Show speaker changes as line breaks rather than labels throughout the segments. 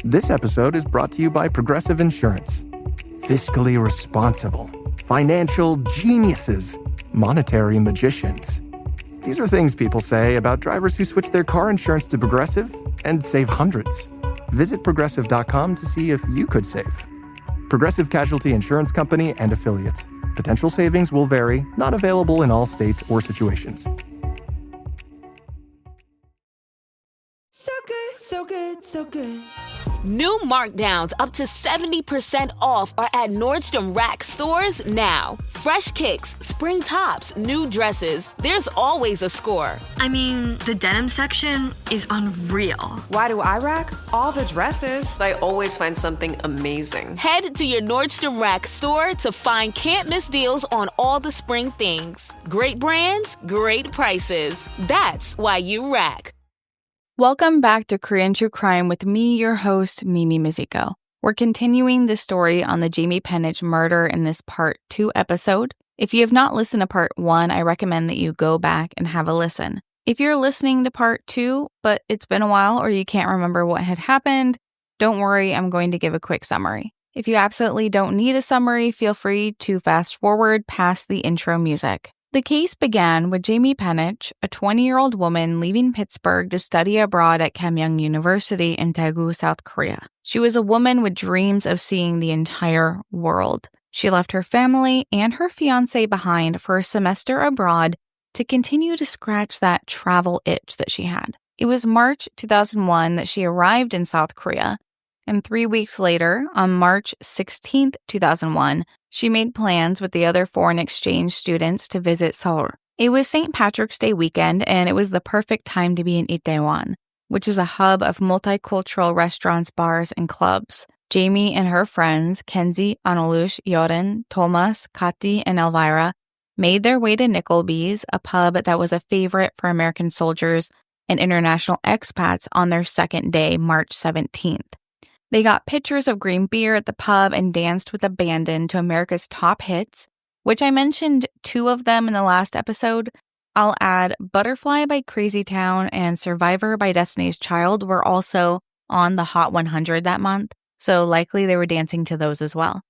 This episode is brought to you by Progressive Insurance. Fiscally responsible, financial geniuses, monetary magicians. These are things people say about drivers who switch their car insurance to Progressive and save hundreds. Visit progressive.com to see if you could save. Progressive Casualty Insurance Company and Affiliates. Potential savings will vary, not available in all states or situations.
So good, so good, so good.
New markdowns up to 70% off are at Nordstrom Rack stores now. Fresh kicks, spring tops, new dresses. There's always a score.
I mean, the denim section is unreal.
Why do I rack? All the dresses.
I always find something amazing.
Head to your Nordstrom Rack store to find can't-miss deals on all the spring things. Great brands, great prices. That's why you rack.
Welcome back to Korean True Crime with me, your host, Mimi Mizuko. We're continuing the story on the Jamie Penich murder in this Part 2 episode. If you have not listened to Part 1, I recommend that you go back and have a listen. If you're listening to Part 2, but it's been a while or you can't remember what had happened, don't worry, I'm going to give a quick summary. If you absolutely don't need a summary, feel free to fast forward past the intro music. The case began with Jamie Penich, a 20-year-old woman leaving Pittsburgh to study abroad at Kamyang University in Daegu, South Korea. She was a woman with dreams of seeing the entire world. She left her family and her fiancé behind for a semester abroad to continue to scratch that travel itch that she had. It was March 2001 that she arrived in South Korea, and 3 weeks later, on March 16, 2001, she made plans with the other foreign exchange students to visit Seoul. It was St. Patrick's Day weekend, and it was the perfect time to be in Itaewon, which is a hub of multicultural restaurants, bars, and clubs. Jamie and her friends, Kenzie, Analush, Yoren, Thomas, Kati, and Elvira, made their way to Nickelby's, a pub that was a favorite for American soldiers and international expats on their second day, March 17th. They got pitchers of green beer at the pub and danced with abandon to America's top hits, which I mentioned 2 of them in the last episode. I'll add Butterfly by Crazy Town and Survivor by Destiny's Child were also on the Hot 100 that month, so likely they were dancing to those as well.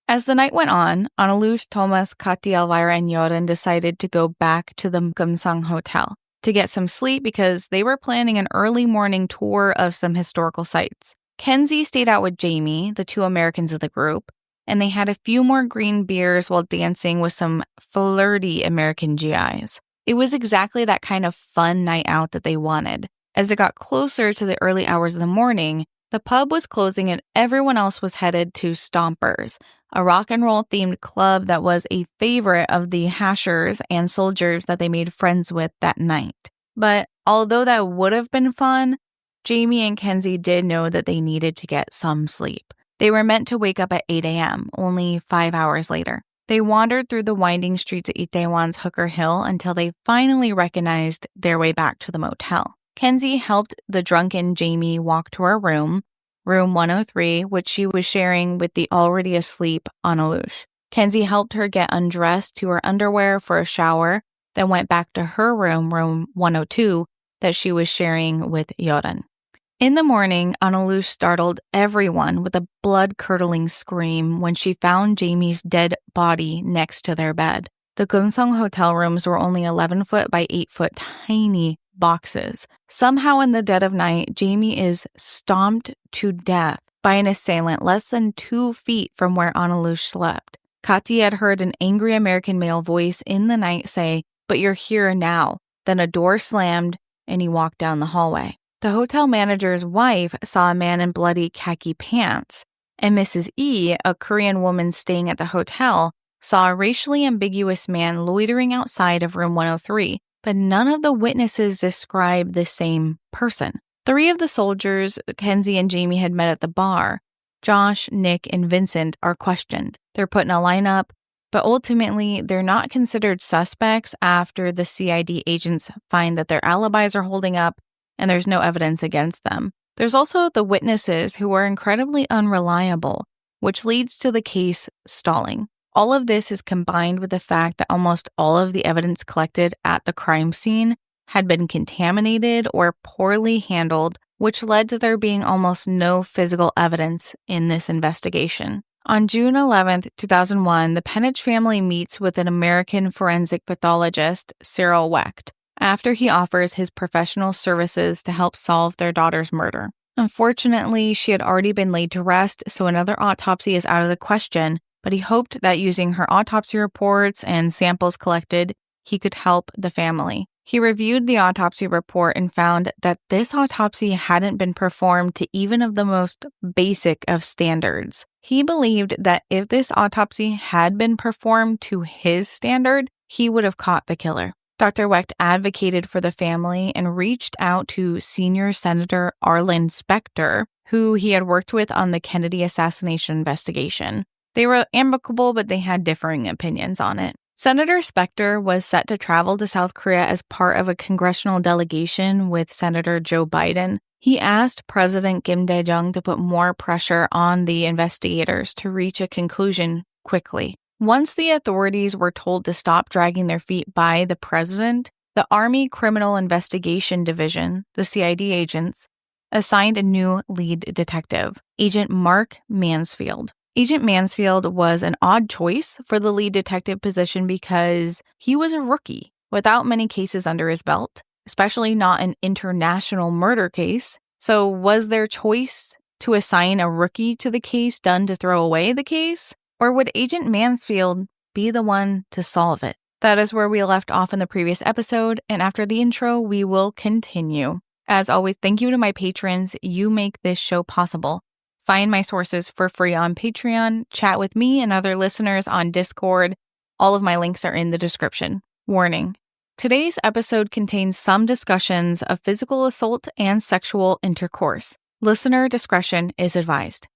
As the night went on, Analush, Thomas, Kati, Elvira, and Yoren decided to go back to the Kumsung Hotel to get some sleep because they were planning an early morning tour of some historical sites. Kenzie stayed out with Jamie, the 2 Americans of the group, and they had a few more green beers while dancing with some flirty American GIs. It was exactly that kind of fun night out that they wanted. As it got closer to the early hours of the morning, the pub was closing and everyone else was headed to Stompers, a rock and roll themed club that was a favorite of the hashers and soldiers that they made friends with that night. But although that would have been fun, Jamie and Kenzie did know that they needed to get some sleep. They were meant to wake up at 8 a.m., only 5 hours later. They wandered through the winding streets of Itaewon's Hooker Hill until they finally recognized their way back to the motel. Kenzie helped the drunken Jamie walk to her room 103, which she was sharing with the already asleep Analush. Kenzie helped her get undressed to her underwear for a shower, then went back to her room 102, that she was sharing with Yoren. In the morning, Analush startled everyone with a blood-curdling scream when she found Jamie's dead body next to their bed. The Kumsung hotel rooms were only 11-foot by 8-foot tiny boxes. Somehow in the dead of night, Jamie is stomped to death by an assailant less than 2 feet from where Analush slept. Kati had heard an angry American male voice in the night say, "But you're here now." Then a door slammed and he walked down the hallway. The hotel manager's wife saw a man in bloody khaki pants, and Mrs. E, a Korean woman staying at the hotel, saw a racially ambiguous man loitering outside of room 103, but none of the witnesses described the same person. 3 of the soldiers Kenzie and Jamie had met at the bar, Josh, Nick, and Vincent, are questioned. They're put in a lineup, but ultimately they're not considered suspects after the CID agents find that their alibis are holding up and there's no evidence against them. There's also the witnesses who are incredibly unreliable, which leads to the case stalling. All of this is combined with the fact that almost all of the evidence collected at the crime scene had been contaminated or poorly handled, which led to there being almost no physical evidence in this investigation. On June 11, 2001, the Penich family meets with an American forensic pathologist, Cyril Wecht, after he offers his professional services to help solve their daughter's murder. Unfortunately, she had already been laid to rest, so another autopsy is out of the question, but he hoped that using her autopsy reports and samples collected, he could help the family. He reviewed the autopsy report and found that this autopsy hadn't been performed to even of the most basic of standards. He believed that if this autopsy had been performed to his standard, he would have caught the killer. Dr. Wecht advocated for the family and reached out to senior Senator Arlen Specter, who he had worked with on the Kennedy assassination investigation. They were amicable, but they had differing opinions on it. Senator Specter was set to travel to South Korea as part of a congressional delegation with Senator Joe Biden. He asked President Kim Dae-jung to put more pressure on the investigators to reach a conclusion quickly. Once the authorities were told to stop dragging their feet by the president, the Army Criminal Investigation Division, the CID agents, assigned a new lead detective, Agent Mark Mansfield. Agent Mansfield was an odd choice for the lead detective position because he was a rookie without many cases under his belt, especially not an international murder case. So was their choice to assign a rookie to the case done to throw away the case? Or would Agent Mansfield be the one to solve it? That is where we left off in the previous episode, and after the intro, we will continue. As always, thank you to my patrons. You make this show possible. Find my sources for free on Patreon, chat with me and other listeners on Discord. All of my links are in the description. Warning: today's episode contains some discussions of physical assault and sexual intercourse. Listener discretion is advised.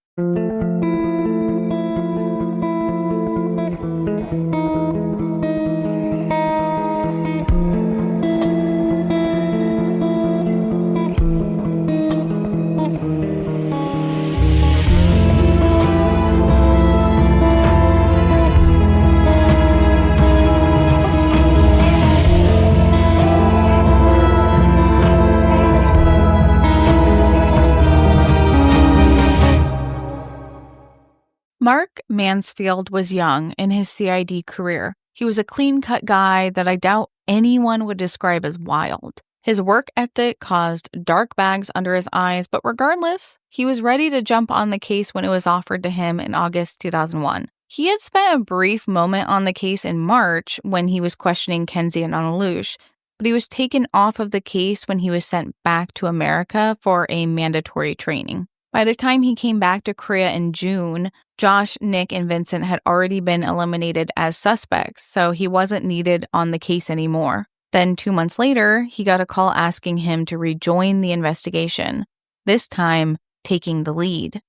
Mark Mansfield was young in his CID career. He was a clean-cut guy that I doubt anyone would describe as wild. His work ethic caused dark bags under his eyes, but regardless, he was ready to jump on the case when it was offered to him in August 2001. He had spent a brief moment on the case in March when he was questioning Kenzie and Analush, but he was taken off of the case when he was sent back to America for a mandatory training. By the time he came back to Korea in June, Josh, Nick, and Vincent had already been eliminated as suspects, so he wasn't needed on the case anymore. Then 2 months later, he got a call asking him to rejoin the investigation, this time taking the lead.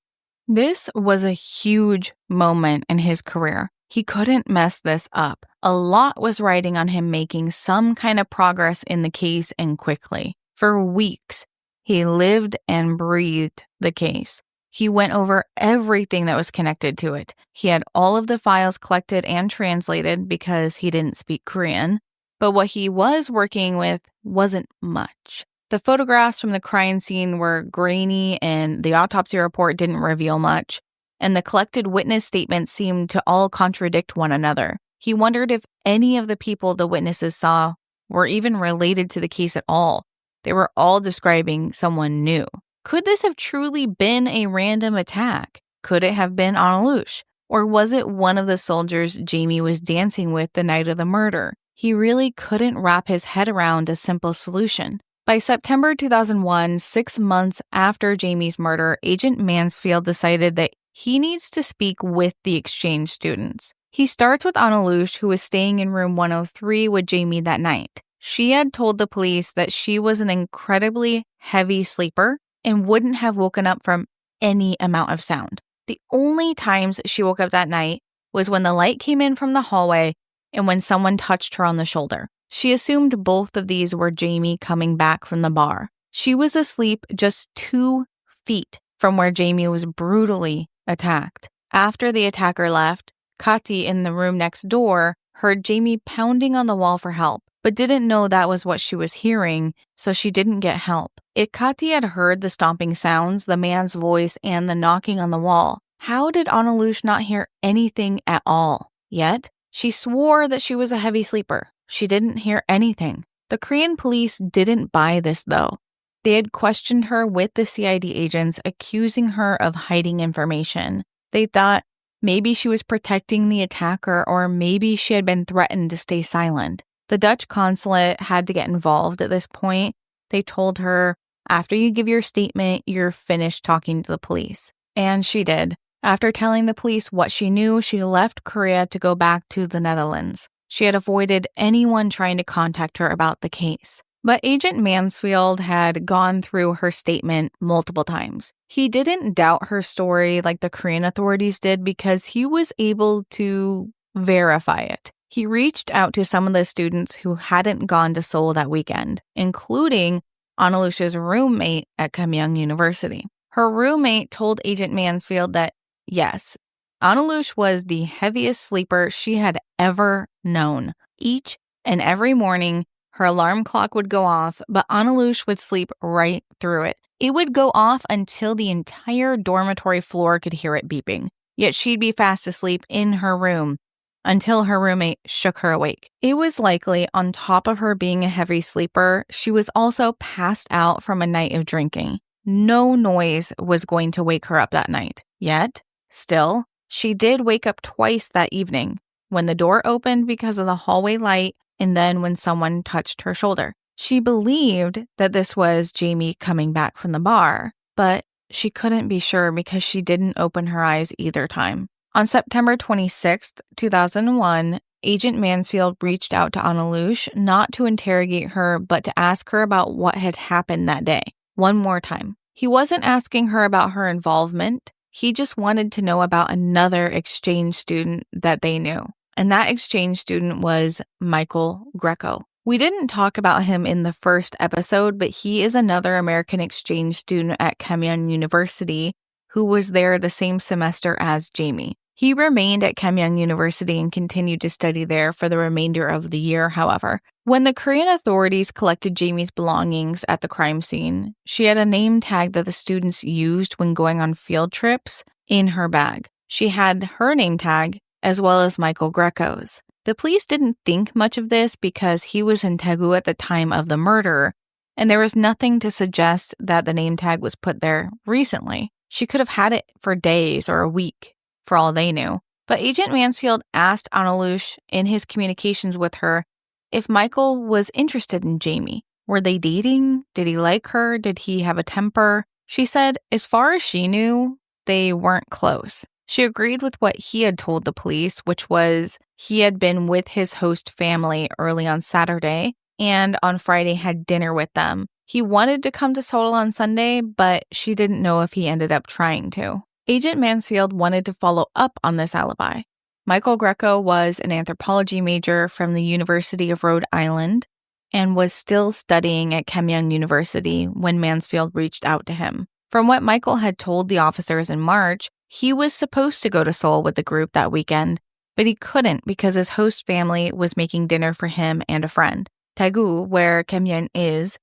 This was a huge moment in his career. He couldn't mess this up. A lot was riding on him making some kind of progress in the case and quickly. For weeks, he lived and breathed the case. He went over everything that was connected to it. He had all of the files collected and translated because he didn't speak Korean. But what he was working with wasn't much. The photographs from the crime scene were grainy and the autopsy report didn't reveal much. And the collected witness statements seemed to all contradict one another. He wondered if any of the people the witnesses saw were even related to the case at all. They were all describing someone new. Could this have truly been a random attack? Could it have been Analush? Or was it one of the soldiers Jamie was dancing with the night of the murder? He really couldn't wrap his head around a simple solution. By September 2001, 6 months after Jamie's murder, Agent Mansfield decided that he needs to speak with the exchange students. He starts with Analush, who was staying in room 103 with Jamie that night. She had told the police that she was an incredibly heavy sleeper and wouldn't have woken up from any amount of sound. The only times she woke up that night was when the light came in from the hallway and when someone touched her on the shoulder. She assumed both of these were Jamie coming back from the bar. She was asleep just 2 feet from where Jamie was brutally attacked. After the attacker left, Kati in the room next door heard Jamie pounding on the wall for help, but didn't know that was what she was hearing, so she didn't get help. If Kati had heard the stomping sounds, the man's voice, and the knocking on the wall, how did Analush not hear anything at all? Yet, she swore that she was a heavy sleeper. She didn't hear anything. The Korean police didn't buy this, though. They had questioned her with the CID agents, accusing her of hiding information. They thought maybe she was protecting the attacker, or maybe she had been threatened to stay silent. The Dutch consulate had to get involved at this point. They told her, after you give your statement, you're finished talking to the police. And she did. After telling the police what she knew, she left Korea to go back to the Netherlands. She had avoided anyone trying to contact her about the case. But Agent Mansfield had gone through her statement multiple times. He didn't doubt her story like the Korean authorities did because he was able to verify it. He reached out to some of the students who hadn't gone to Seoul that weekend, including Analush's roommate at Kamyang University. Her roommate told Agent Mansfield that, yes, Analush was the heaviest sleeper she had ever known. Each and every morning, her alarm clock would go off, but Analush would sleep right through it. It would go off until the entire dormitory floor could hear it beeping. Yet she'd be fast asleep in her room until her roommate shook her awake. It was likely, on top of her being a heavy sleeper, she was also passed out from a night of drinking. No noise was going to wake her up that night. Yet, still, she did wake up twice that evening, when the door opened because of the hallway light and then when someone touched her shoulder. She believed that this was Jamie coming back from the bar, but she couldn't be sure because she didn't open her eyes either time. On September 26, 2001, Agent Mansfield reached out to Analush not to interrogate her, but to ask her about what had happened that day. One more time. He wasn't asking her about her involvement. He just wanted to know about another exchange student that they knew. And that exchange student was Michael Greco. We didn't talk about him in the first episode, but he is another American exchange student at Kamyang University who was there the same semester as Jamie. He remained at Kamyang University and continued to study there for the remainder of the year, however. When the Korean authorities collected Jamie's belongings at the crime scene, she had a name tag that the students used when going on field trips in her bag. She had her name tag as well as Michael Greco's. The police didn't think much of this because he was in Daegu at the time of the murder, and there was nothing to suggest that the name tag was put there recently. She could have had it for days or a week, for all they knew. But Agent Mansfield asked Analush in his communications with her if Michael was interested in Jamie. Were they dating? Did he like her? Did he have a temper? She said, as far as she knew, they weren't close. She agreed with what he had told the police, which was he had been with his host family early on Saturday and on Friday had dinner with them. He wanted to come to Seoul on Sunday, but she didn't know if he ended up trying to. Agent Mansfield wanted to follow up on this alibi. Michael Greco was an anthropology major from the University of Rhode Island and was still studying at Kamyang University when Mansfield reached out to him. From what Michael had told the officers in March, he was supposed to go to Seoul with the group that weekend, but he couldn't because his host family was making dinner for him and a friend. Daegu, where Kamyang is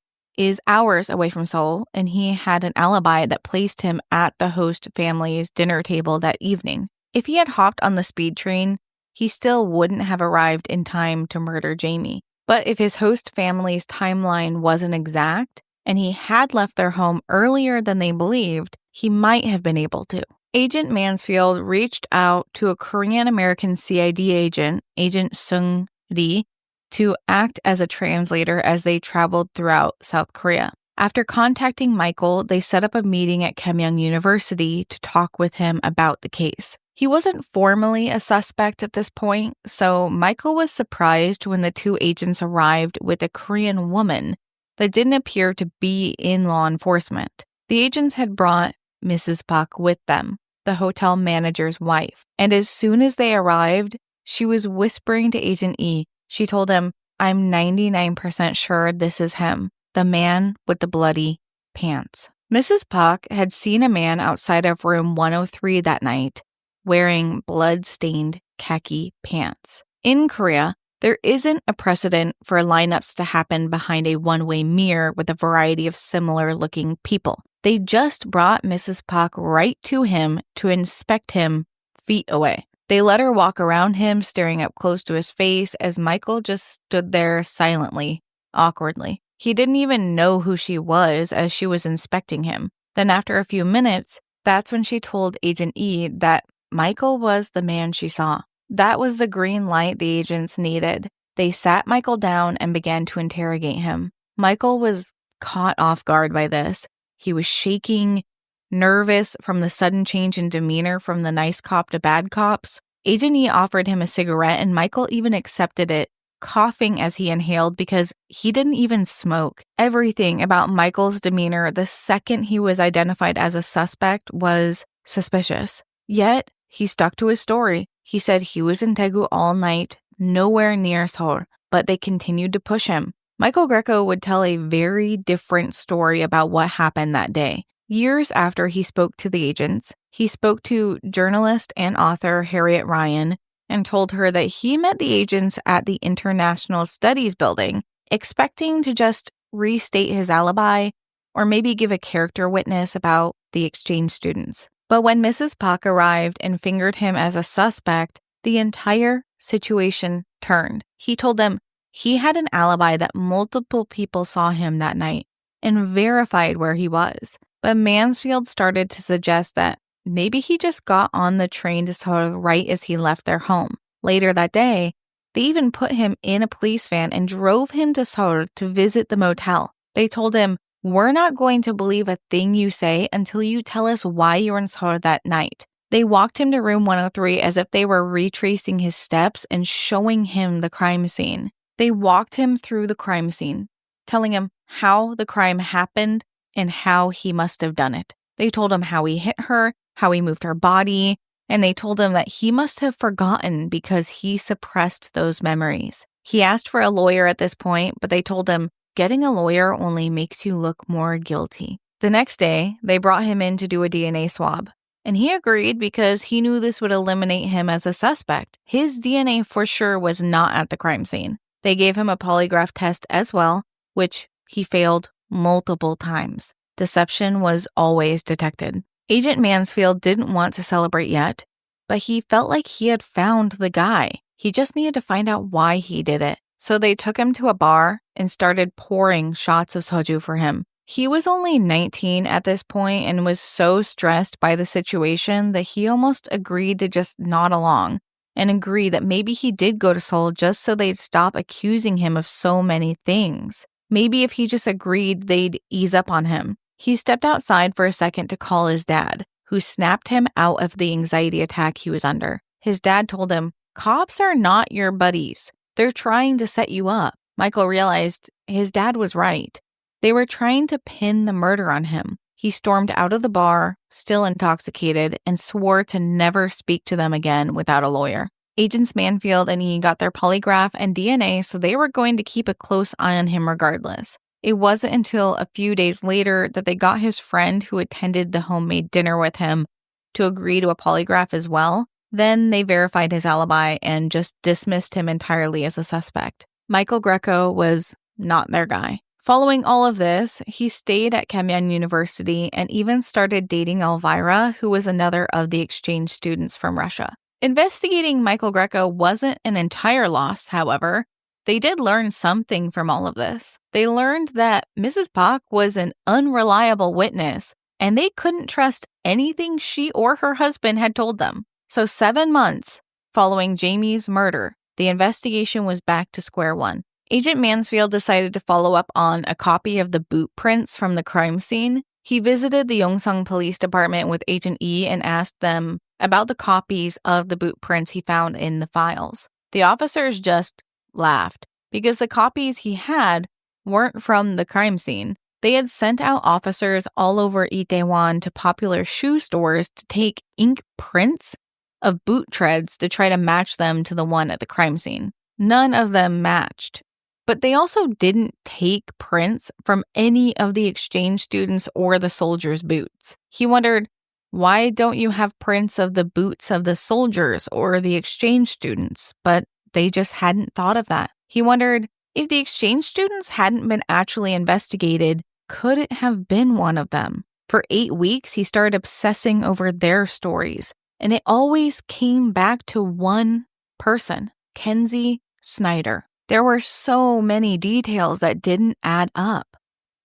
hours away from Seoul, and he had an alibi that placed him at the host family's dinner table that evening. If he had hopped on the speed train, he still wouldn't have arrived in time to murder Jamie. But if his host family's timeline wasn't exact, and he had left their home earlier than they believed, he might have been able to. Agent Mansfield reached out to a Korean-American CID agent, Agent Sung Lee, to act as a translator as they traveled throughout South Korea. After contacting Michael, they set up a meeting at Kamyang University to talk with him about the case. He wasn't formally a suspect at this point, so Michael was surprised when the two agents arrived with a Korean woman that didn't appear to be in law enforcement. The agents had brought Mrs. Park with them, the hotel manager's wife, and as soon as they arrived, she was whispering to Agent E. She told him, "I'm 99% sure this is him, the man with the bloody pants." Mrs. Park had seen a man outside of room 103 that night wearing blood-stained khaki pants. In Korea, There isn't a precedent for lineups to happen behind a one-way mirror with a variety of similar-looking people. They just brought Mrs. Pak right to him to inspect him feet away. They let her walk around him, staring up close to his face as Michael just stood there silently, awkwardly. He didn't even know who she was as she was inspecting him. Then after a few minutes, that's when she told Agent E that Michael was the man she saw. That was the green light the agents needed. They sat Michael down and began to interrogate him. Michael was caught off guard by this. He was shaking, nervous from the sudden change in demeanor from the nice cop to bad cops. Agent E offered him a cigarette and Michael even accepted it, coughing as he inhaled because he didn't even smoke. Everything about Michael's demeanor the second he was identified as a suspect was suspicious. Yet, he stuck to his story. He said he was in Daegu all night, nowhere near Seoul, but they continued to push him. Michael Greco would tell a very different story about what happened that day. Years after he spoke to the agents, he spoke to journalist and author Harriet Ryan and told her that he met the agents at the International Studies building, expecting to just restate his alibi or maybe give a character witness about the exchange students. But when Mrs. Pak arrived and fingered him as a suspect, the entire situation turned. He told them he had an alibi that multiple people saw him that night and verified where he was. But Mansfield started to suggest that maybe he just got on the train to Seoul right as he left their home. Later that day, they even put him in a police van and drove him to Seoul to visit the motel. They told him, "We're not going to believe a thing you say until you tell us why you were in Seoul that night." They walked him to room 103 as if they were retracing his steps and showing him the crime scene. They walked him through the crime scene, telling him how the crime happened and how he must have done it. They told him how he hit her, how he moved her body, and they told him that he must have forgotten because he suppressed those memories. He asked for a lawyer at this point, but they told him, getting a lawyer only makes you look more guilty. The next day, they brought him in to do a DNA swab, and he agreed because he knew this would eliminate him as a suspect. His DNA for sure was not at the crime scene. They gave him a polygraph test as well, which he failed multiple times. Deception was always detected. Agent Mansfield didn't want to celebrate yet, but he felt like he had found the guy. He just needed to find out why he did it. So they took him to a bar and started pouring shots of soju for him. He was only 19 at this point and was so stressed by the situation that he almost agreed to just nod along and agree that maybe he did go to Seoul just so they'd stop accusing him of so many things. Maybe if he just agreed, they'd ease up on him. He stepped outside for a second to call his dad, who snapped him out of the anxiety attack he was under. His dad told him, "Cops are not your buddies. They're trying to set you up." Michael realized his dad was right. They were trying to pin the murder on him. He stormed out of the bar, still intoxicated, and swore to never speak to them again without a lawyer. Agents Mansfield and he got their polygraph and DNA, so they were going to keep a close eye on him regardless. It wasn't until a few days later that they got his friend who attended the homemade dinner with him to agree to a polygraph as well. Then they verified his alibi and just dismissed him entirely as a suspect. Michael Greco was not their guy. Following all of this, he stayed at Keimyang University and even started dating Elvira, who was another of the exchange students from Russia. Investigating Michael Greco wasn't an entire loss, however. They did learn something from all of this. They learned that Mrs. Pak was an unreliable witness, and they couldn't trust anything she or her husband had told them. So 7 months following Jamie's murder, the investigation was back to square one. Agent Mansfield decided to follow up on a copy of the boot prints from the crime scene. He visited the Yongsan Police Department with Agent E and asked them about the copies of the boot prints he found in the files. The officers just laughed because the copies he had weren't from the crime scene. They had sent out officers all over Itaewon to popular shoe stores to take ink prints of boot treads to try to match them to the one at the crime scene. None of them matched. But they also didn't take prints from any of the exchange students or the soldiers' boots. He wondered, why don't you have prints of the boots of the soldiers or the exchange students? But they just hadn't thought of that. He wondered if the exchange students hadn't been actually investigated, could it have been one of them? For 8 weeks, he started obsessing over their stories, and it always came back to one person, Kenzie Snyder. There were so many details that didn't add up.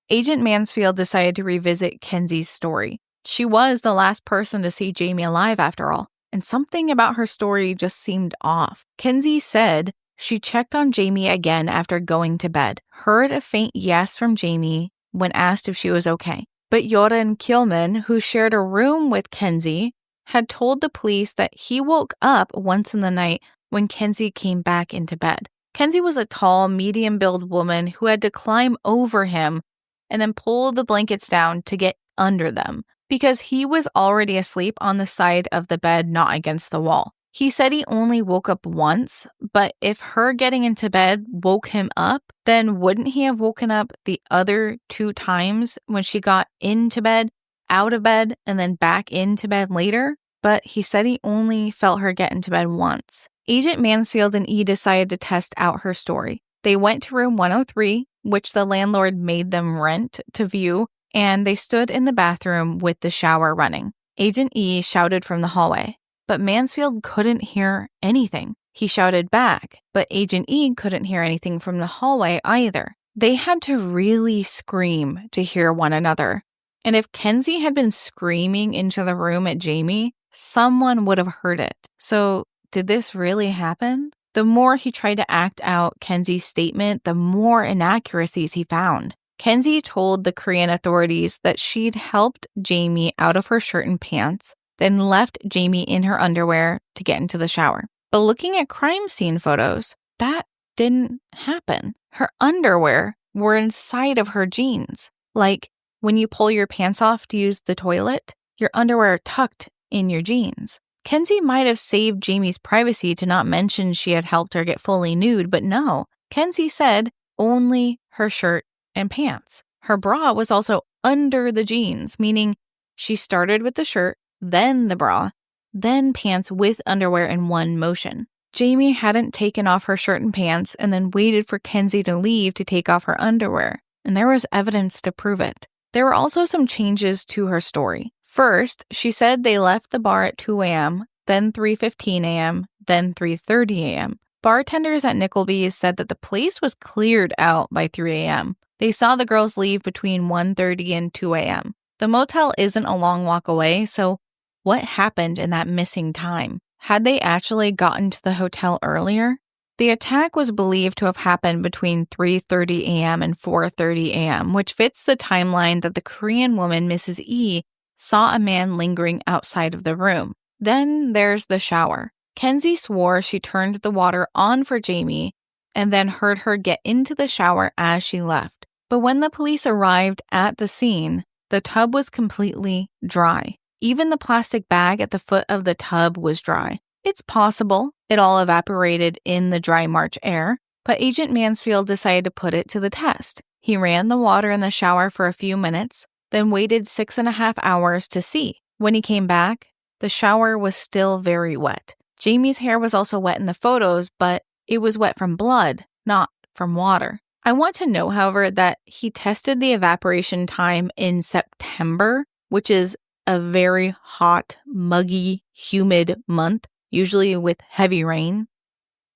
Agent Mansfield decided to revisit Kenzie's story. She was the last person to see Jamie alive after all, and something about her story just seemed off. Kenzie said she checked on Jamie again after going to bed, heard a faint yes from Jamie when asked if she was okay. But Joran Kielman, who shared a room with Kenzie, had told the police that he woke up once in the night when Kenzie came back into bed. Kenzie was a tall, medium-built woman who had to climb over him and then pull the blankets down to get under them because he was already asleep on the side of the bed, not against the wall. He said he only woke up once, but if her getting into bed woke him up, then wouldn't he have woken up the other 2 times when she got into bed, out of bed, and then back into bed later? But he said he only felt her get into bed once. Agent Mansfield and E decided to test out her story. They went to room 103, which the landlord made them rent to view, and they stood in the bathroom with the shower running. Agent E shouted from the hallway, but Mansfield couldn't hear anything. He shouted back, but Agent E couldn't hear anything from the hallway either. They had to really scream to hear one another. And if Kenzie had been screaming into the room at Jamie, someone would have heard it. So did this really happen? The more he tried to act out Kenzie's statement, the more inaccuracies he found. Kenzie told the Korean authorities that she'd helped Jamie out of her shirt and pants, then left Jamie in her underwear to get into the shower. But looking at crime scene photos, that didn't happen. Her underwear were inside of her jeans. Like when you pull your pants off to use the toilet, your underwear are tucked in your jeans. Kenzie might have saved Jamie's privacy to not mention she had helped her get fully nude, but no. Kenzie said only her shirt and pants. Her bra was also under the jeans, meaning she started with the shirt, then the bra, then pants with underwear in one motion. Jamie hadn't taken off her shirt and pants and then waited for Kenzie to leave to take off her underwear, and there was evidence to prove it. There were also some changes to her story. First, she said they left the bar at 2 a.m., then 3:15 a.m., then 3:30 a.m. Bartenders at Nickleby's said that the place was cleared out by 3 a.m. They saw the girls leave between 1:30 and 2 a.m. The motel isn't a long walk away, so what happened in that missing time? Had they actually gotten to the hotel earlier? The attack was believed to have happened between 3:30 a.m. and 4:30 a.m., which fits the timeline that the Korean woman, Mrs. E, saw a man lingering outside of the room. Then there's the shower. Kenzie swore she turned the water on for Jamie and then heard her get into the shower as she left. But when the police arrived at the scene, the tub was completely dry. Even the plastic bag at the foot of the tub was dry. It's possible it all evaporated in the dry March air, but Agent Mansfield decided to put it to the test. He ran the water in the shower for a few minutes, then waited 6.5 hours to see. When he came back, the shower was still very wet. Jamie's hair was also wet in the photos, but it was wet from blood, not from water. I want to know, however, that he tested the evaporation time in September, which is a very hot, muggy, humid month, usually with heavy rain.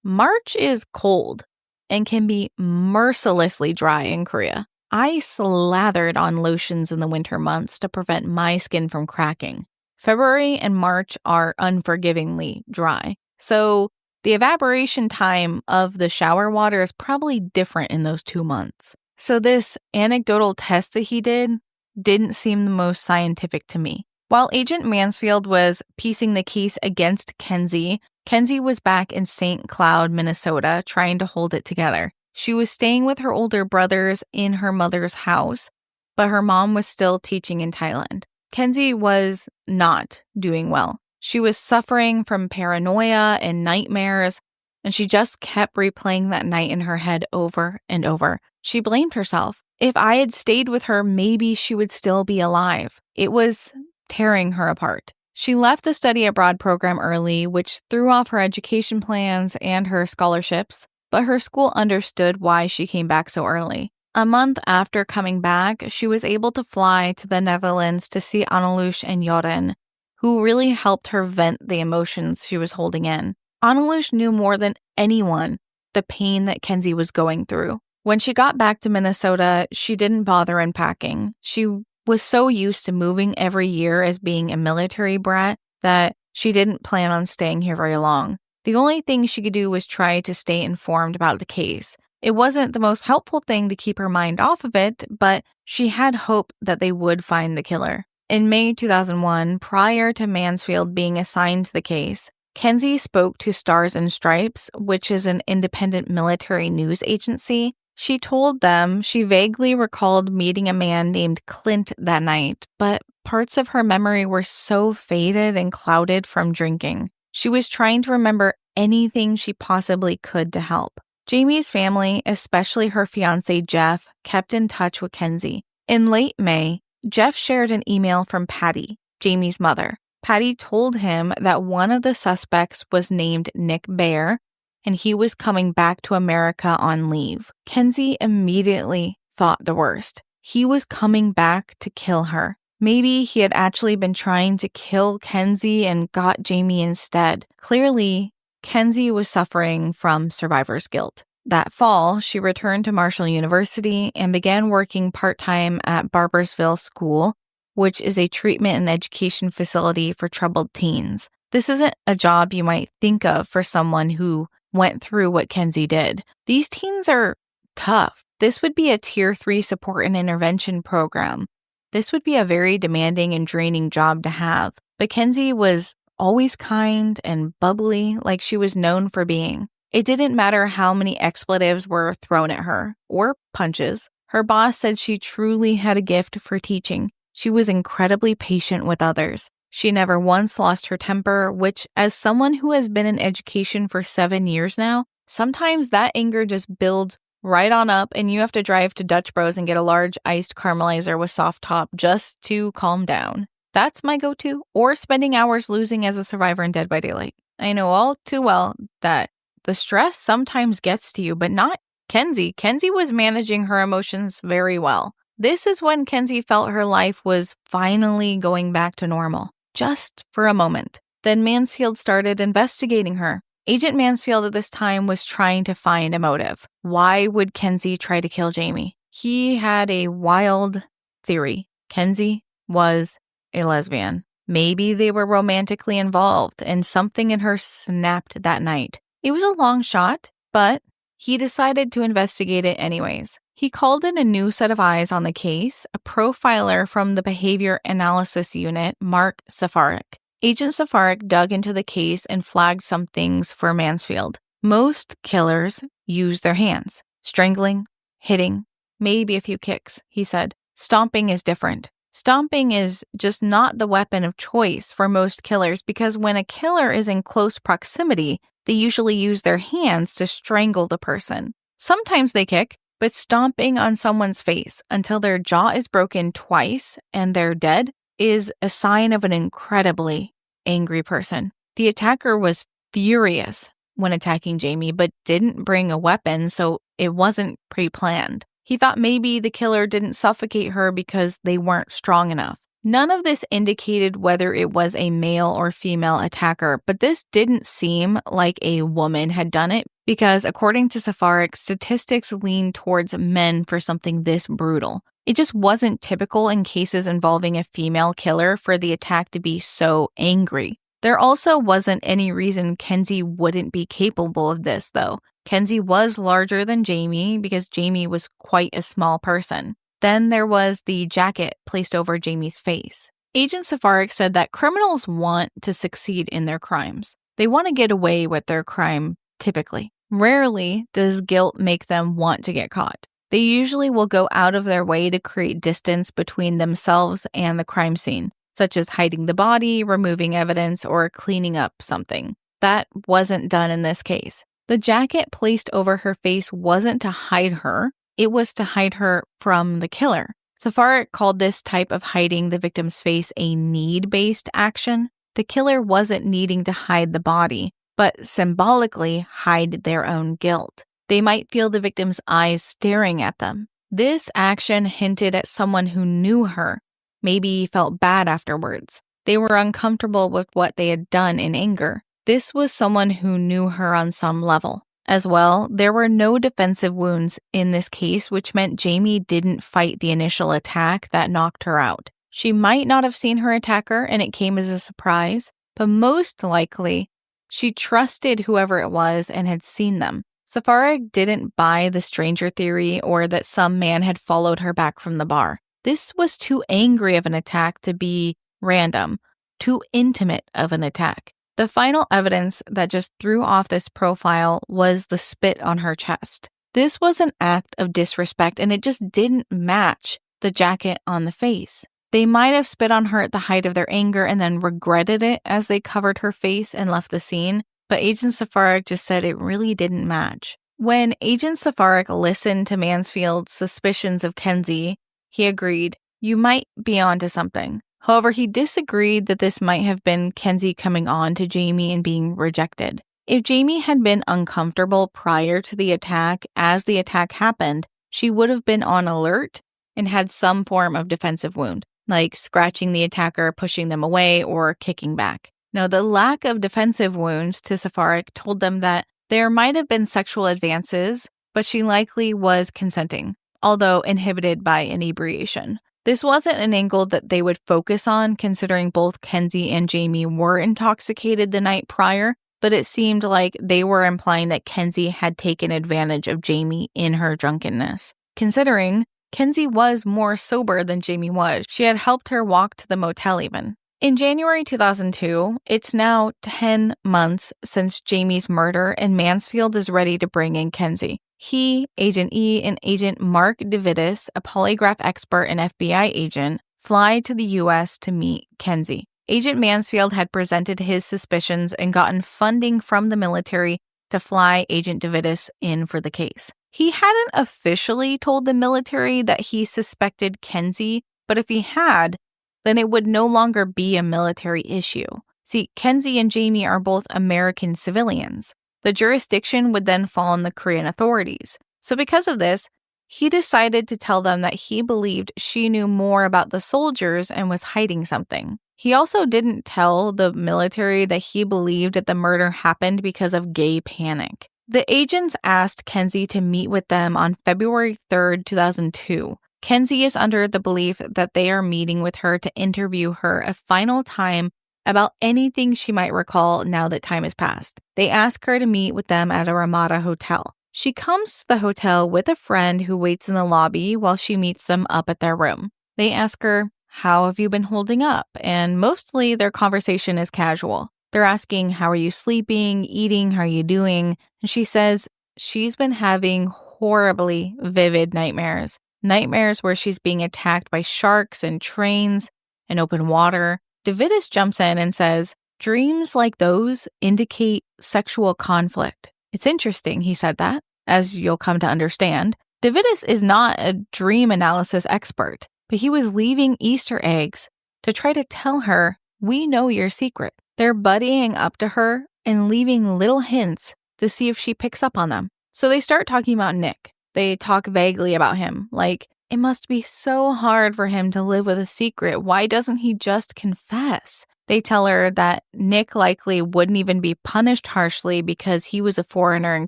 March is cold and can be mercilessly dry in Korea. I slathered on lotions in the winter months to prevent my skin from cracking. February and March are unforgivingly dry, so the evaporation time of the shower water is probably different in those 2 months. So this anecdotal test that he didn't seem the most scientific to me. While Agent Mansfield was piecing the case against Kenzie, Kenzie was back in St. Cloud, Minnesota, trying to hold it together. She was staying with her older brothers in her mother's house, but her mom was still teaching in Thailand. Kenzie was not doing well. She was suffering from paranoia and nightmares, and she just kept replaying that night in her head over and over. She blamed herself. If I had stayed with her, maybe she would still be alive. It was tearing her apart. She left the study abroad program early, which threw off her education plans and her scholarships, but her school understood why she came back so early. A month after coming back, she was able to fly to the Netherlands to see Anneloes and Joren, who really helped her vent the emotions she was holding in. Anneloes knew more than anyone the pain that Kenzie was going through. When she got back to Minnesota, she didn't bother unpacking. She was so used to moving every year as being a military brat that she didn't plan on staying here very long. The only thing she could do was try to stay informed about the case. It wasn't the most helpful thing to keep her mind off of it, but she had hope that they would find the killer. In May 2001, prior to Mansfield being assigned to the case, Kenzie spoke to Stars and Stripes, which is an independent military news agency. She told them she vaguely recalled meeting a man named Clint that night, but parts of her memory were so faded and clouded from drinking. She was trying to remember anything she possibly could to help. Jamie's family, especially her fiancé Jeff, kept in touch with Kenzie. In late May, Jeff shared an email from Patty, Jamie's mother. Patty told him that one of the suspects was named Nick Bear, and he was coming back to America on leave. Kenzie immediately thought the worst. He was coming back to kill her. Maybe he had actually been trying to kill Kenzie and got Jamie instead. Clearly, Kenzie was suffering from survivor's guilt. That fall, she returned to Marshall University and began working part-time at Barboursville School, which is a treatment and education facility for troubled teens. This isn't a job you might think of for someone who went through what Kenzie did. These teens are tough. This would be a Tier 3 support and intervention program. This would be a very demanding and draining job to have. But Kenzie was always kind and bubbly, like she was known for being. It didn't matter how many expletives were thrown at her, or punches. Her boss said she truly had a gift for teaching. She was incredibly patient with others. She never once lost her temper, which, as someone who has been in education for 7 years now, sometimes that anger just builds right on up and you have to drive to Dutch Bros and get a large iced caramelizer with soft top just to calm down. That's my go-to, or spending hours losing as a survivor in Dead by Daylight. I know all too well that the stress sometimes gets to you, but not Kenzie. Kenzie was managing her emotions very well. This is when Kenzie felt her life was finally going back to normal. Just for a moment. Then Mansfield started investigating her. Agent Mansfield at this time was trying to find a motive. Why would Kenzie try to kill Jamie? He had a wild theory. Kenzie was a lesbian. Maybe they were romantically involved and something in her snapped that night. It was a long shot, but he decided to investigate it anyways. He called in a new set of eyes on the case, a profiler from the Behavior Analysis Unit, Mark Safarik. Agent Safarik dug into the case and flagged some things for Mansfield. Most killers use their hands. Strangling, hitting, maybe a few kicks, he said. Stomping is different. Stomping is just not the weapon of choice for most killers because when a killer is in close proximity, they usually use their hands to strangle the person. Sometimes they kick, but stomping on someone's face until their jaw is broken twice and they're dead is a sign of an incredibly angry person. The attacker was furious when attacking Jamie, but didn't bring a weapon, so it wasn't pre-planned. He thought maybe the killer didn't suffocate her because they weren't strong enough. None of this indicated whether it was a male or female attacker, but this didn't seem like a woman had done it because, according to Safarik, statistics lean towards men for something this brutal. It just wasn't typical in cases involving a female killer for the attack to be so angry. There also wasn't any reason Kenzie wouldn't be capable of this, though. Kenzie was larger than Jamie because Jamie was quite a small person. Then there was the jacket placed over Jamie's face. Agent Safarik said that criminals want to succeed in their crimes. They want to get away with their crime, typically. Rarely does guilt make them want to get caught. They usually will go out of their way to create distance between themselves and the crime scene, such as hiding the body, removing evidence, or cleaning up something. That wasn't done in this case. The jacket placed over her face wasn't to hide her. It was to hide her from the killer. Safarik called this type of hiding the victim's face a need-based action. the killer wasn't needing to hide the body, but symbolically hide their own guilt. They might feel the victim's eyes staring at them. This action hinted at someone who knew her, maybe felt bad afterwards. They were uncomfortable with what they had done in anger. This was someone who knew her on some level. As well, there were no defensive wounds in this case, which meant Jamie didn't fight the initial attack that knocked her out. She might not have seen her attacker and it came as a surprise, but most likely, she trusted whoever it was and had seen them. Safarik didn't buy the stranger theory or that some man had followed her back from the bar. This was too angry of an attack to be random, too intimate of an attack. The final evidence that just threw off this profile was the spit on her chest. This was an act of disrespect and it just didn't match the jacket on the face. They might have spit on her at the height of their anger and then regretted it as they covered her face and left the scene, but Agent Safarik just said it really didn't match. When Agent Safarik listened to Mansfield's suspicions of Kenzie, he agreed, "You might be onto something." However, he disagreed that this might have been Kenzie coming on to Jamie and being rejected. If Jamie had been uncomfortable prior to the attack, as the attack happened, she would have been on alert and had some form of defensive wound, like scratching the attacker, pushing them away, or kicking back. Now, the lack of defensive wounds to Safarik told them that there might have been sexual advances, but she likely was consenting, although inhibited by inebriation. This wasn't an angle that they would focus on, considering both Kenzie and Jamie were intoxicated the night prior, but it seemed like they were implying that Kenzie had taken advantage of Jamie in her drunkenness. Considering Kenzie was more sober than Jamie was, she had helped her walk to the motel even. In January 2002, it's now 10 months since Jamie's murder, and Mansfield is ready to bring in Kenzie. He, Agent E, and Agent Mark DeVitis, a polygraph expert and FBI agent, fly to the U.S. to meet Kenzie. Agent Mansfield had presented his suspicions and gotten funding from the military to fly Agent DeVitis in for the case. He hadn't officially told the military that he suspected Kenzie, but if he had, then it would no longer be a military issue. See, Kenzie and Jamie are both American civilians. The jurisdiction would then fall on the Korean authorities. So because of this, he decided to tell them that he believed she knew more about the soldiers and was hiding something. He also didn't tell the military that he believed that the murder happened because of gay panic. The agents asked Kenzie to meet with them on February 3rd, 2002. Kenzie is under the belief that they are meeting with her to interview her a final time about anything she might recall now that time has passed. They ask her to meet with them at a Ramada hotel. She comes to the hotel with a friend who waits in the lobby while she meets them up at their room. They ask her, "How have you been holding up?" And mostly their conversation is casual. They're asking, "How are you sleeping, eating, how are you doing?" And she says she's been having horribly vivid nightmares. Nightmares where she's being attacked by sharks and trains and open water. DeVitis jumps in and says, "Dreams like those indicate sexual conflict." It's interesting he said that, as you'll come to understand. DeVitis is not a dream analysis expert, but he was leaving Easter eggs to try to tell her, "We know your secret." They're buddying up to her and leaving little hints to see if she picks up on them. So they start talking about Nick. They talk vaguely about him, like, "It must be so hard for him to live with a secret. Why doesn't he just confess?" They tell her that Nick likely wouldn't even be punished harshly because he was a foreigner in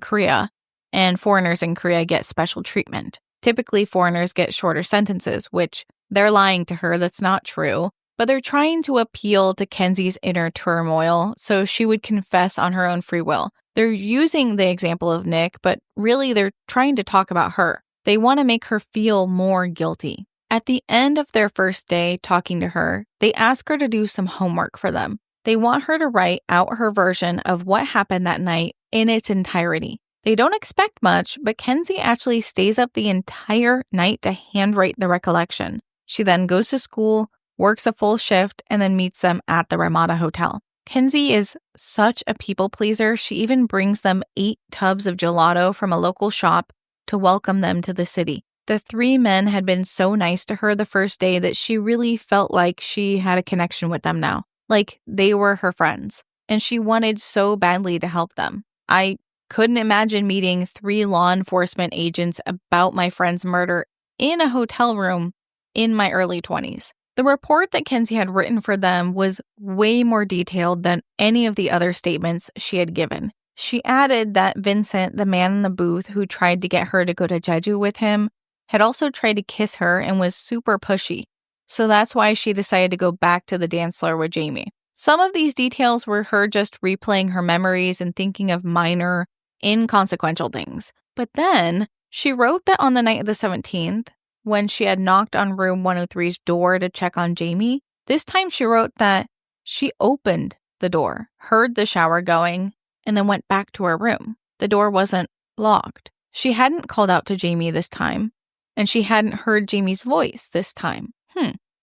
Korea, and foreigners in Korea get special treatment. Typically, foreigners get shorter sentences, which they're lying to her, that's not true. But they're trying to appeal to Kenzie's inner turmoil so she would confess on her own free will. They're using the example of Nick, but really they're trying to talk about her. They want to make her feel more guilty. At the end of their first day talking to her, they ask her to do some homework for them. They want her to write out her version of what happened that night in its entirety. They don't expect much, but Kenzie actually stays up the entire night to handwrite the recollection. She then goes to school, works a full shift, and then meets them at the Ramada Hotel. Kenzie is such a people pleaser, she even brings them 8 tubs of gelato from a local shop to welcome them to the city. The 3 men had been so nice to her the first day that she really felt like she had a connection with them now. like they were her friends, and she wanted so badly to help them. I couldn't imagine meeting 3 law enforcement agents about my friend's murder in a hotel room in my early 20s. The report that Kenzie had written for them was way more detailed than any of the other statements she had given. She added that Vincent, the man in the booth who tried to get her to go to Jeju with him, had also tried to kiss her and was super pushy. So that's why she decided to go back to the dance floor with Jamie. Some of these details were her just replaying her memories and thinking of minor, inconsequential things. But then she wrote that on the night of the 17th, when she had knocked on room 103's door to check on Jamie, this time she wrote that she opened the door, heard the shower going, and then went back to her room. The door wasn't locked. She hadn't called out to Jamie this time, and she hadn't heard Jamie's voice this time.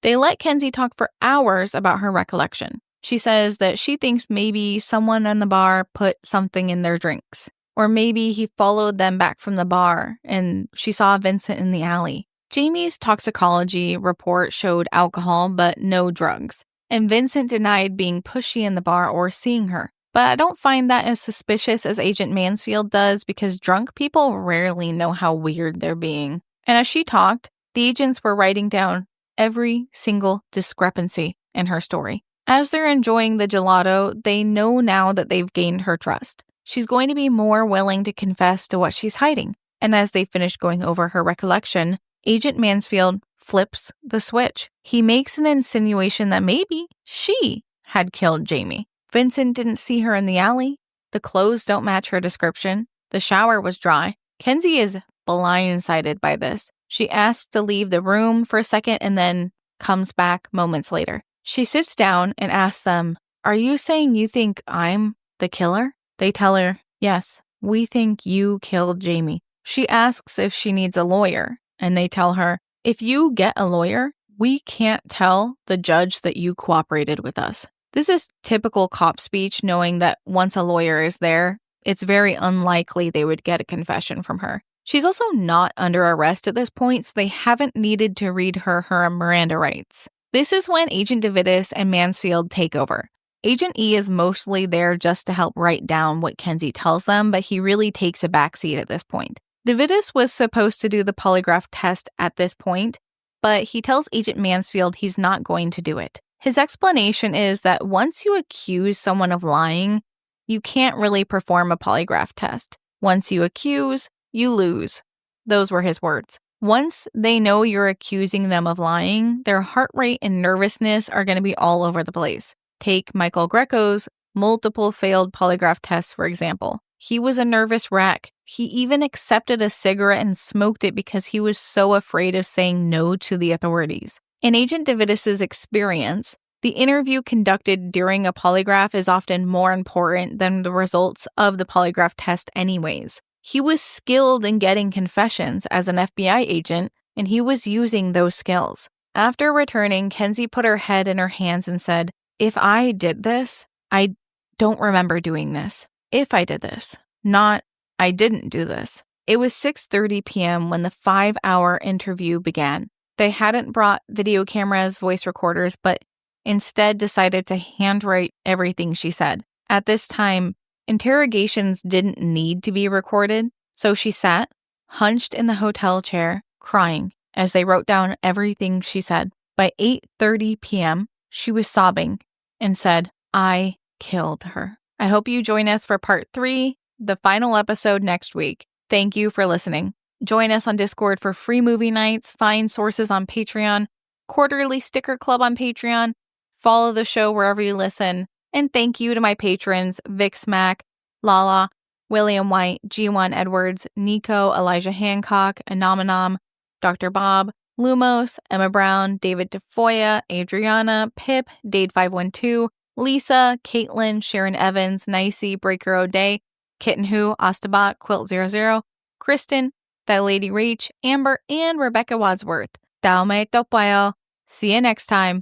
They let Kenzie talk for hours about her recollection. She says that she thinks maybe someone in the bar put something in their drinks, or maybe he followed them back from the bar and she saw Vincent in the alley. Jamie's toxicology report showed alcohol but no drugs, and Vincent denied being pushy in the bar or seeing her. But I don't find that as suspicious as Agent Mansfield does, because drunk people rarely know how weird they're being. And as she talked, the agents were writing down every single discrepancy in her story. As they're enjoying the gelato, they know now that they've gained her trust. She's going to be more willing to confess to what she's hiding. And as they finish going over her recollection, Agent Mansfield flips the switch. He makes an insinuation that maybe she had killed Jamie. Vincent didn't see her in the alley. The clothes don't match her description. The shower was dry. Kenzie is blindsided by this. She asks to leave the room for a second and then comes back moments later. She sits down and asks them, "Are you saying you think I'm the killer?" They tell her, "Yes, we think you killed Jamie." She asks if she needs a lawyer, and they tell her, "If you get a lawyer, we can't tell the judge that you cooperated with us." This is typical cop speech, knowing that once a lawyer is there, it's very unlikely they would get a confession from her. She's also not under arrest at this point, so they haven't needed to read her Miranda rights. This is when Agent DeVittis and Mansfield take over. Agent E is mostly there just to help write down what Kenzie tells them, but he really takes a backseat at this point. DeVittis was supposed to do the polygraph test at this point, but he tells Agent Mansfield he's not going to do it. His explanation is that once you accuse someone of lying, you can't really perform a polygraph test. Once you accuse, you lose. Those were his words. Once they know you're accusing them of lying, their heart rate and nervousness are going to be all over the place. Take Michael Greco's multiple failed polygraph tests, for example. He was a nervous wreck. He even accepted a cigarette and smoked it because he was so afraid of saying no to the authorities. In Agent DeVittis' experience, the interview conducted during a polygraph is often more important than the results of the polygraph test anyways. He was skilled in getting confessions as an FBI agent, and he was using those skills. After returning, Kenzie put her head in her hands and said, "If I did this, I don't remember doing this. If I did this, not I didn't do this." It was 6:30 p.m. when the 5-hour interview began. They hadn't brought video cameras, voice recorders, but instead decided to handwrite everything she said. At this time, interrogations didn't need to be recorded, so she sat, hunched in the hotel chair, crying as they wrote down everything she said. By 8:30 p.m., she was sobbing and said, "I killed her." I hope you join us for part 3, the final episode next week. Thank you for listening. Join us on Discord for free movie nights, find sources on Patreon, quarterly sticker club on Patreon, follow the show wherever you listen, and thank you to my patrons, Vic Smack, Lala, William White, G1 Edwards, Nico, Elijah Hancock, Anomanom, Dr. Bob, Lumos, Emma Brown, David DeFoya, Adriana, Pip, Dade512, Lisa, Caitlin, Sharon Evans, Nicey, Breaker O'Day, Kitten Who, Ostabat, Quilt00, Kristen, That Lady Rach, Amber, and Rebecca Wadsworth. Tao mai topayo. See you next time.